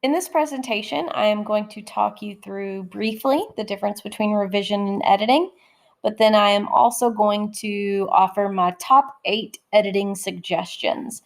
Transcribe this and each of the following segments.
In this presentation, I am going to talk you through briefly the difference between revision and editing, but then I am also going to offer my top 8 editing suggestions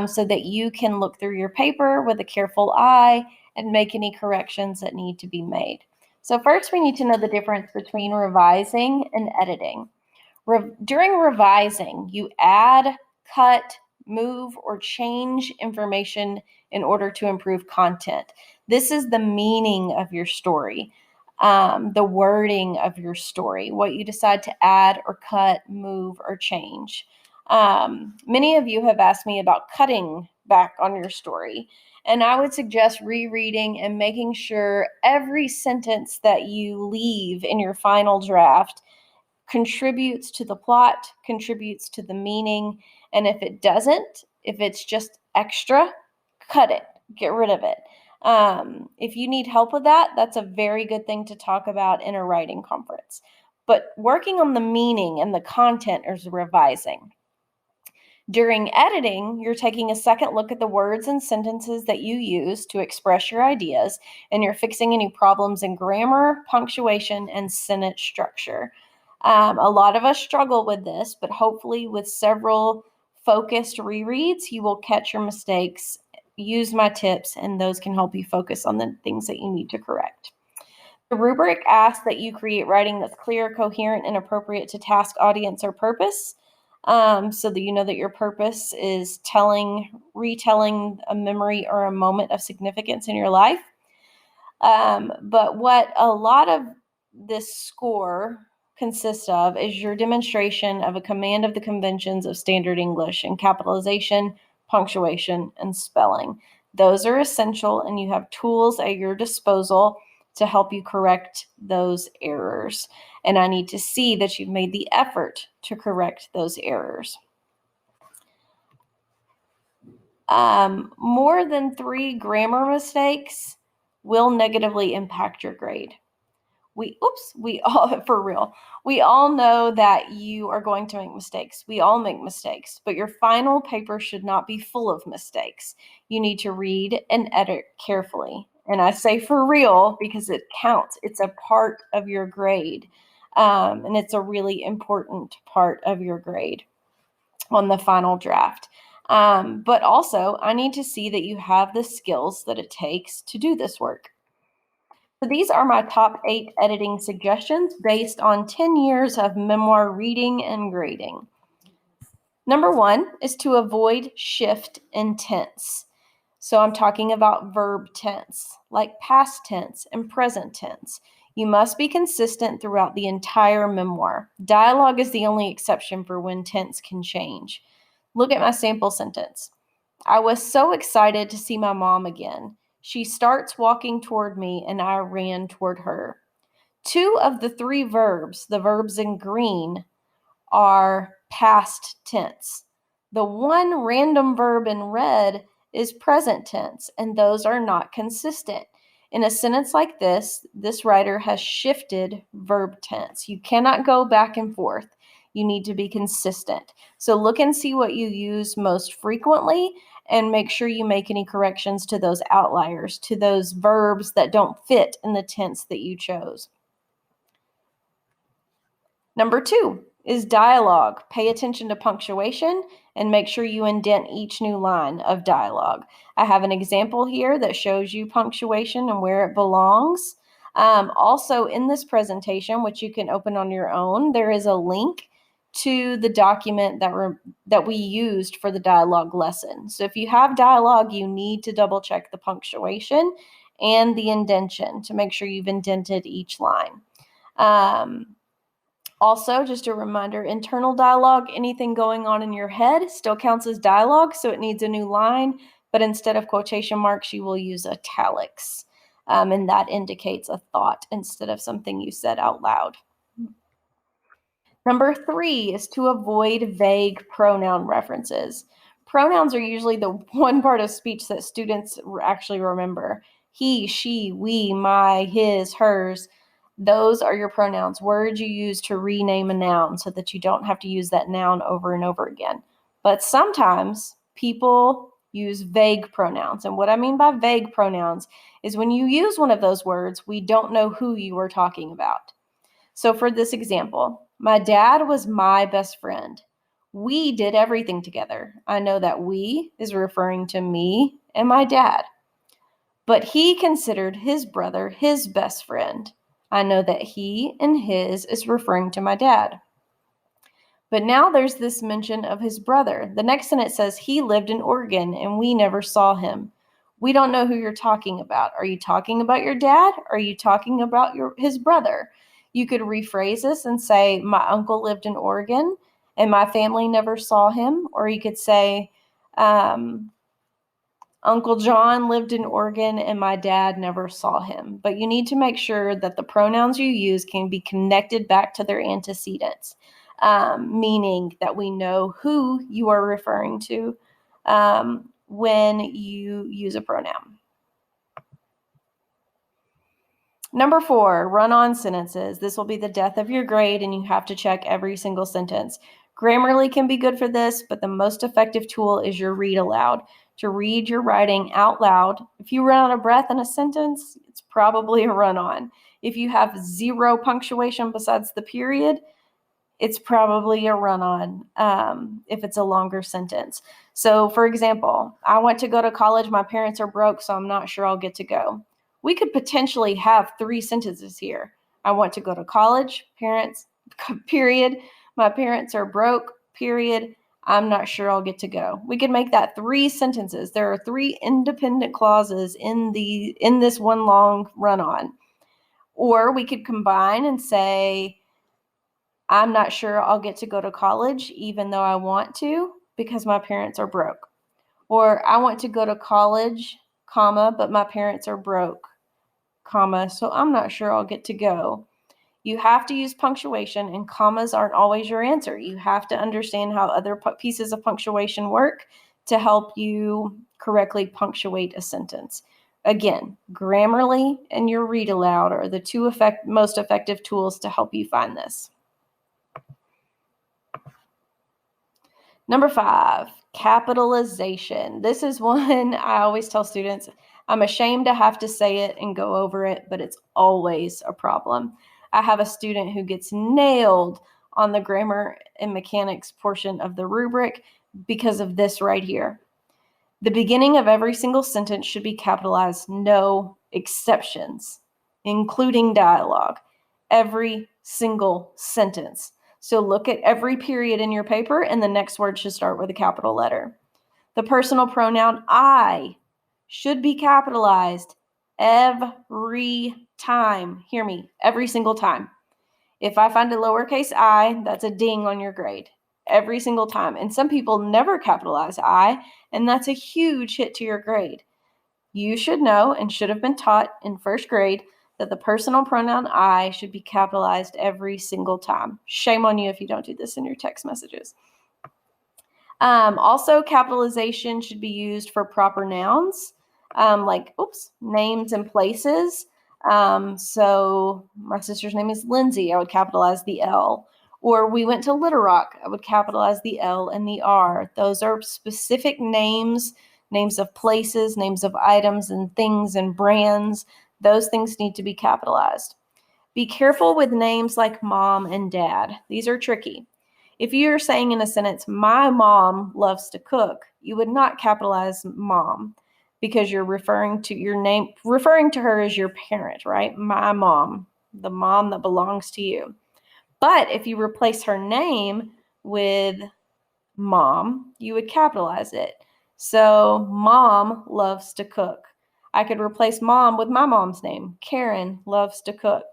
so that you can look through your paper with a careful eye and make any corrections that need to be made. So first, we need to know the difference between revising and editing. During revising, you add, cut, move, or change information in order to improve content. This is the meaning of your story, the wording of your story, what you decide to add or cut, move, or change. Many of you have asked me about cutting back on your story, and I would suggest rereading and making sure every sentence that you leave in your final draft contributes to the plot, contributes to the meaning, and if it doesn't, if it's just extra, cut it, get rid of it. If you need help with that, that's a very good thing to talk about in a writing conference. But working on the meaning and the content is revising. During editing, you're taking a second look at the words and sentences that you use to express your ideas, and you're fixing any problems in grammar, punctuation, and sentence structure. A lot of us struggle with this, but hopefully with several focused rereads, you will catch your mistakes, use my tips, and those can help you focus on the things that you need to correct. The rubric asks that you create writing that's clear, coherent, and appropriate to task, audience, or purpose, so that you know that your purpose is retelling a memory or a moment of significance in your life. But what a lot of this score consists of is your demonstration of a command of the conventions of standard English and capitalization, punctuation, and spelling. Those are essential, and you have tools at your disposal to help you correct those errors. And I need to see that you've made the effort to correct those errors. More than 3 grammar mistakes will negatively impact your grade. We all know that you are going to make mistakes. We all make mistakes, but your final paper should not be full of mistakes. You need to read and edit carefully. And I say for real because it counts. It's a part of your grade. And it's a really important part of your grade on the final draft. But also, I need to see that you have the skills that it takes to do this work. So these are my top 8 editing suggestions based on 10 years of memoir reading and grading. Number 1 is to avoid shift in tense. So I'm talking about verb tense, like past tense and present tense. You must be consistent throughout the entire memoir. Dialogue is the only exception for when tense can change. Look at my sample sentence. I was so excited to see my mom again. She starts walking toward me, and I ran toward her. 2 of the 3 verbs, the verbs in green, are past tense. The one random verb in red is present tense, and those are not consistent. In a sentence like this writer has shifted verb tense. You cannot go back and forth. You need to be consistent. So look and see what you use most frequently and make sure you make any corrections to those outliers, to those verbs that don't fit in the tense that you chose. Number 2 is dialogue. Pay attention to punctuation and make sure you indent each new line of dialogue. I have an example here that shows you punctuation and where it belongs. Also in this presentation, which you can open on your own, there is a link to the document that we used for the dialogue lesson. So if you have dialogue, you need to double check the punctuation and the indentation to make sure you've indented each line. Also, just a reminder, internal dialogue, anything going on in your head still counts as dialogue, so it needs a new line, but instead of quotation marks, you will use italics, and that indicates a thought instead of something you said out loud. Number 3 is to avoid vague pronoun references. Pronouns are usually the one part of speech that students actually remember. He, she, we, my, his, hers. Those are your pronouns, words you use to rename a noun so that you don't have to use that noun over and over again. But sometimes people use vague pronouns. And what I mean by vague pronouns is when you use one of those words, we don't know who you are talking about. So for this example, my dad was my best friend. We did everything together. I know that we is referring to me and my dad. But he considered his brother his best friend. I know that he and his is referring to my dad. But now there's this mention of his brother. The next sentence says he lived in Oregon and we never saw him. We don't know who you're talking about. Are you talking about your dad? Or are you talking about his brother? You could rephrase this and say, my uncle lived in Oregon and my family never saw him. Or you could say, Uncle John lived in Oregon and my dad never saw him. But you need to make sure that the pronouns you use can be connected back to their antecedents, meaning that we know who you are referring to when you use a pronoun. Number 4, run-on sentences. This will be the death of your grade, and you have to check every single sentence. Grammarly can be good for this, but the most effective tool is your read aloud. To read your writing out loud. If you run out of breath in a sentence, it's probably a run-on. If you have 0 punctuation besides the period, it's probably a run-on if it's a longer sentence. So, for example, I went to go to college. My parents are broke, so I'm not sure I'll get to go. We could potentially have 3 sentences here. I want to go to college, parents, period. My parents are broke, period. I'm not sure I'll get to go. We could make that 3 sentences. There are 3 independent clauses in this one long run-on. Or we could combine and say, I'm not sure I'll get to go to college even though I want to because my parents are broke. Or I want to go to college, comma, but my parents are broke, comma, so I'm not sure I'll get to go. You have to use punctuation, and commas aren't always your answer. You have to understand how other pieces of punctuation work to help you correctly punctuate a sentence. Again, Grammarly and your read aloud are the 2 most effective tools to help you find this. Number 5, capitalization. This is one I always tell students, I'm ashamed to have to say it and go over it, but it's always a problem. I have a student who gets nailed on the grammar and mechanics portion of the rubric because of this right here. The beginning of every single sentence should be capitalized, no exceptions, including dialogue. Every single sentence. So look at every period in your paper, and the next word should start with a capital letter. The personal pronoun I should be capitalized every time. Hear me, every single time. If I find a lowercase I, that's a ding on your grade. Every single time. And some people never capitalize I, and that's a huge hit to your grade. You should know and should have been taught in first grade that the personal pronoun I should be capitalized every single time. Shame on you if you don't do this in your text messages. Also, capitalization should be used for proper nouns, like names and places. So my sister's name is Lindsay. I would capitalize the L. Or we went to Little Rock. I would capitalize the L and the R. Those are specific names of places, names of items and things and brands. Those things need to be capitalized. Be careful with names like mom and dad. These are tricky. If you're saying in a sentence, my mom loves to cook, you would not capitalize mom because you're referring to her as your parent, right? My mom, the mom that belongs to you. But if you replace her name with mom, you would capitalize it. So mom loves to cook. I could replace mom with my mom's name. Karen loves to cook.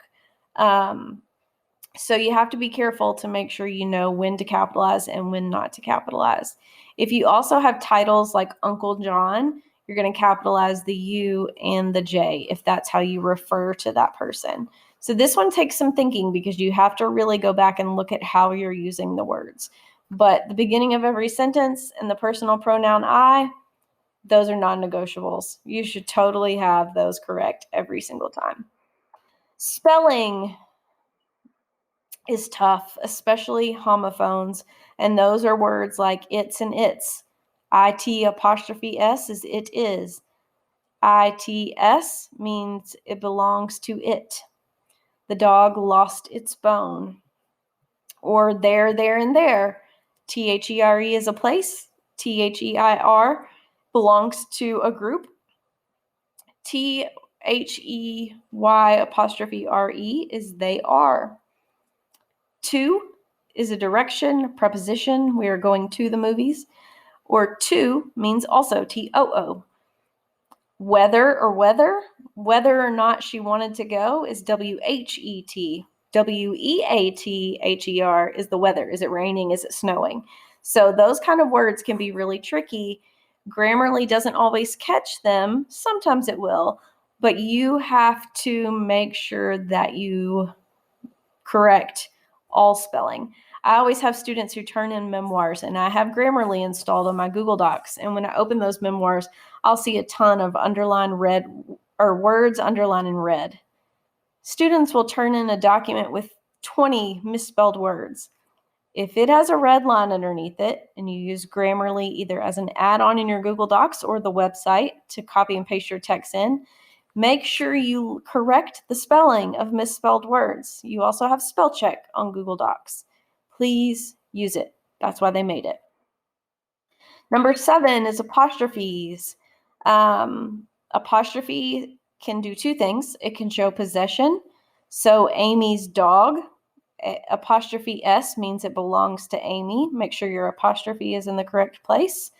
So you have to be careful to make sure you know when to capitalize and when not to capitalize. If you also have titles like Uncle John, you're going to capitalize the U and the J if that's how you refer to that person. So this one takes some thinking because you have to really go back and look at how you're using the words. But the beginning of every sentence and the personal pronoun I, those are non-negotiables. You should totally have those correct every single time. Spelling is tough, especially homophones, and those are words like it's and its. IT apostrophe S is it is. ITS means it belongs to it. The dog lost its bone. Or there, and there. THERE is a place. THEIR belongs to a group. THEY apostrophe RE is they are. To is a direction, preposition. We are going to the movies. Or to means also, TOO. Whether or not she wanted to go is WHET. WEATHER is the weather. Is it raining? Is it snowing? So those kind of words can be really tricky. Grammarly doesn't always catch them. Sometimes it will, but you have to make sure that you correct all spelling. I always have students who turn in memoirs, and I have Grammarly installed on my Google Docs. And when I open those memoirs, I'll see a ton of underlined red or words underlined in red. Students will turn in a document with 20 misspelled words. If it has a red line underneath it and you use Grammarly either as an add-on in your Google Docs or the website to copy and paste your text in, make sure you correct the spelling of misspelled words. You also have spell check on Google Docs. Please use it. That's why they made it. Number 7 is apostrophes. Apostrophe can do two things. It can show possession. So Amy's dog, apostrophe S means it belongs to Amy. Make sure your apostrophe is in the correct place.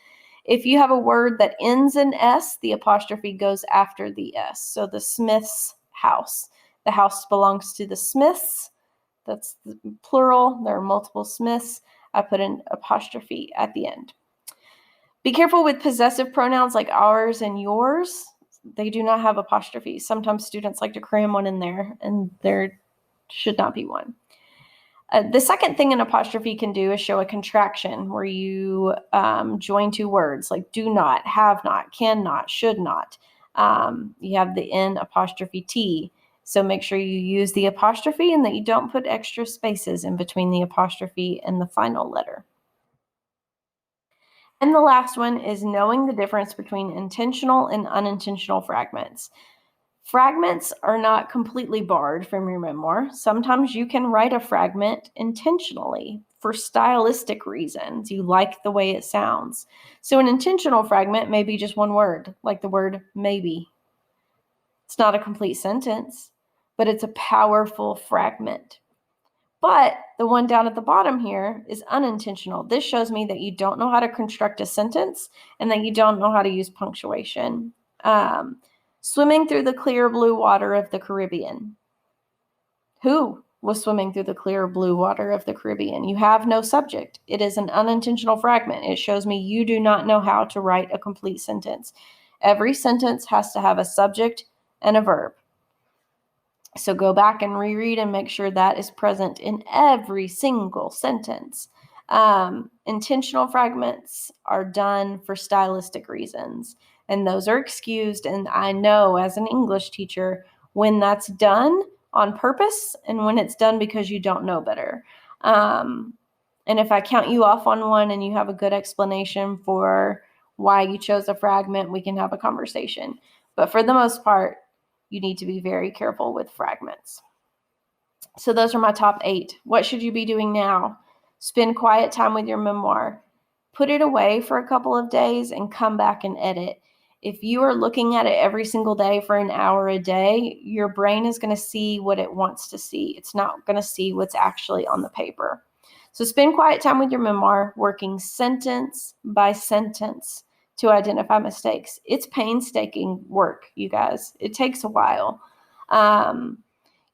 If you have a word that ends in S, the apostrophe goes after the S. So the Smith's house. The house belongs to the Smiths. That's the plural. There are multiple Smiths. I put an apostrophe at the end. Be careful with possessive pronouns like ours and yours. They do not have apostrophes. Sometimes students like to cram one in there, and there should not be one. The second thing an apostrophe can do is show a contraction where you join two words like do not, have not, cannot, should not. You have the N apostrophe T. So make sure you use the apostrophe and that you don't put extra spaces in between the apostrophe and the final letter. And the last one is knowing the difference between intentional and unintentional fragments. Fragments are not completely barred from your memoir. Sometimes you can write a fragment intentionally for stylistic reasons. You like the way it sounds. So an intentional fragment may be just one word, like the word maybe. It's not a complete sentence, but it's a powerful fragment. But the one down at the bottom here is unintentional. This shows me that you don't know how to construct a sentence and that you don't know how to use punctuation. Swimming through the clear blue water of the Caribbean. Who was swimming through the clear blue water of the Caribbean? You have no subject. It is an unintentional fragment. It shows me you do not know how to write a complete sentence. Every sentence has to have a subject and a verb. So go back and reread and make sure that is present in every single sentence. Intentional fragments are done for stylistic reasons, and those are excused. And I know as an English teacher when that's done on purpose and when it's done because you don't know better. And if I count you off on one and you have a good explanation for why you chose a fragment, we can have a conversation. But for the most part, you need to be very careful with fragments. So those are my top 8. What should you be doing now? Spend quiet time with your memoir. Put it away for a couple of days and come back and edit. If you are looking at it every single day for an hour a day, your brain is going to see what it wants to see. It's not going to see what's actually on the paper. So spend quiet time with your memoir, working sentence by sentence to identify mistakes. It's painstaking work, you guys. It takes a while.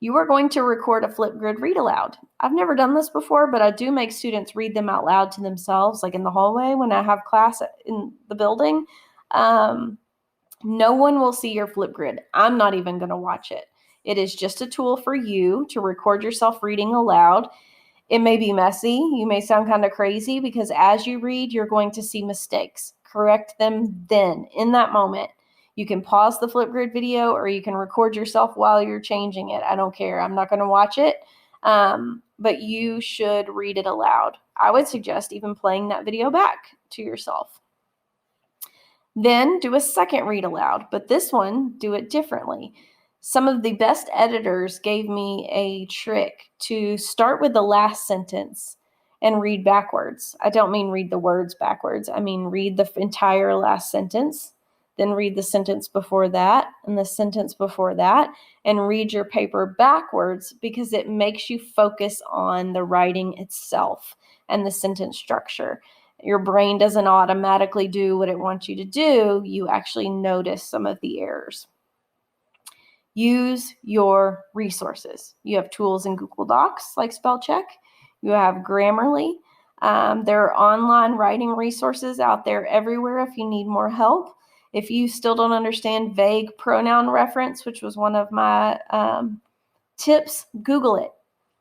You are going to record a Flipgrid read aloud. I've never done this before, but I do make students read them out loud to themselves, like in the hallway when I have class in the building. No one will see your Flipgrid. I'm not even going to watch it. It is just a tool for you to record yourself reading aloud. It may be messy. You may sound kind of crazy because as you read, you're going to see mistakes. Correct them then, in that moment. You can pause the Flipgrid video or you can record yourself while you're changing it. I don't care. I'm not going to watch it, but you should read it aloud. I would suggest even playing that video back to yourself. Then do a second read aloud, but this one, do it differently. Some of the best editors gave me a trick to start with the last sentence and read backwards. I don't mean read the words backwards. I mean read the entire last sentence, then read the sentence before that and the sentence before that, and read your paper backwards because it makes you focus on the writing itself and the sentence structure. Your brain doesn't automatically do what it wants you to do. You actually notice some of the errors. Use your resources. You have tools in Google Docs like spell check. You have Grammarly. There are online writing resources out there everywhere if you need more help. If you still don't understand vague pronoun reference, which was one of my tips, Google it.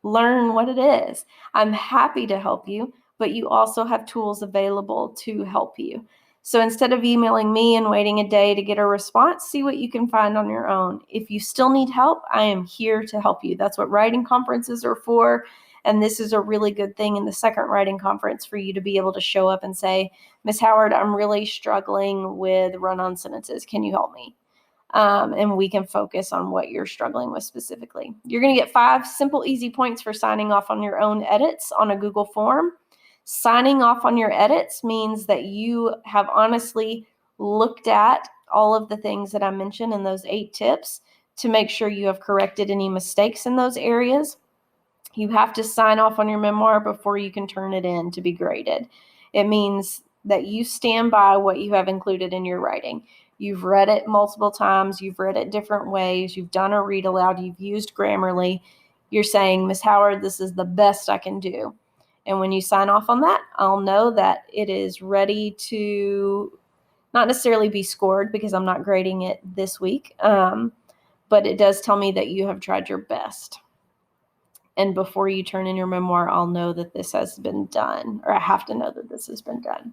Learn what it is. I'm happy to help you, but you also have tools available to help you. So instead of emailing me and waiting a day to get a response, see what you can find on your own. If you still need help, I am here to help you. That's what writing conferences are for. And this is a really good thing in the second writing conference for you to be able to show up and say, Miss Howard, I'm really struggling with run-on sentences. Can you help me? And we can focus on what you're struggling with specifically. You're going to get 5 simple, easy points for signing off on your own edits on a Google form. Signing off on your edits means that you have honestly looked at all of the things that I mentioned in those 8 tips to make sure you have corrected any mistakes in those areas. You have to sign off on your memoir before you can turn it in to be graded. It means that you stand by what you have included in your writing. You've read it multiple times. You've read it different ways. You've done a read aloud. You've used Grammarly. You're saying, Miss Howard, this is the best I can do. And when you sign off on that, I'll know that it is ready to not necessarily be scored because I'm not grading it this week, but it does tell me that you have tried your best. And before you turn in your memoir, I'll know that this has been done, or I have to know that this has been done.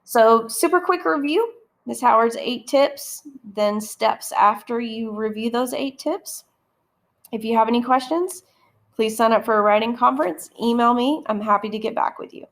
So super quick review, Ms. Howard's 8 tips, then steps after you review those 8 tips. If you have any questions, please sign up for a writing conference. Email me. I'm happy to get back with you.